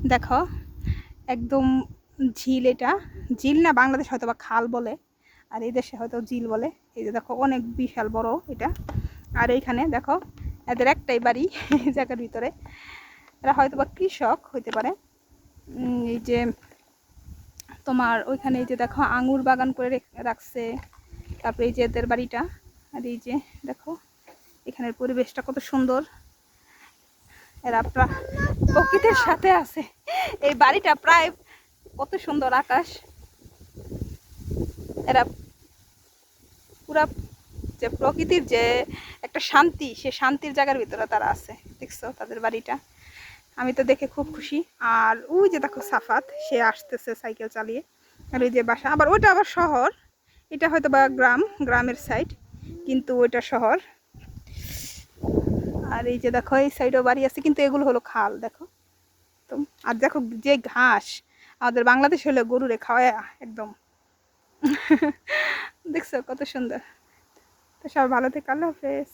দেখো একদম ঝিল, এটা ঝিল না, বাংলাদেশ হয়তো বা খাল বলে, আর এই দেশে হয়তো ঝিল বলে। এই যে দেখো অনেক বিশাল বড় এটা। আর এইখানে দেখো এদের একটাই বাড়ি জায়গার ভিতরে। এরা হয়তো বা কৃষক হইতে পারে। এই যে তোমার ওইখানে এই যে দেখো আঙুর বাগান করে রাখছে। তারপরে এই যে এদের বাড়িটা। আর এই যে দেখো এখানের পরিবেশটা কত সুন্দর। এরা প্রকৃতির সাথে আছে। এই বাড়িটা প্রায় কত সুন্দর আকাশ। এরা পুরা যে প্রকৃতির যে একটা শান্তি, সে শান্তির জায়গার ভিতরে তারা আছে। দেখছো তাদের বাড়িটা, আমি তো দেখে খুব খুশি। আর ওই যে দেখো সাফাত, সে আসতেছে সাইকেল চালিয়ে। আর ওই যে বাসা, আবার ওইটা আবার শহর, এটা হয়তো বা গ্রামের সাইড, কিন্তু ওইটা শহর। আর এই যে দেখো এই সাইডেও বাড়ি আছে, কিন্তু এগুলো হলো খাল। দেখো তো, আর দেখো যে ঘাস, আমাদের বাংলাদেশ হলে গরুরে খাওয়ায় একদম। দেখছো কত সুন্দর। তো সবাই ভালো থেকে, আল্লাহ হাফেজ।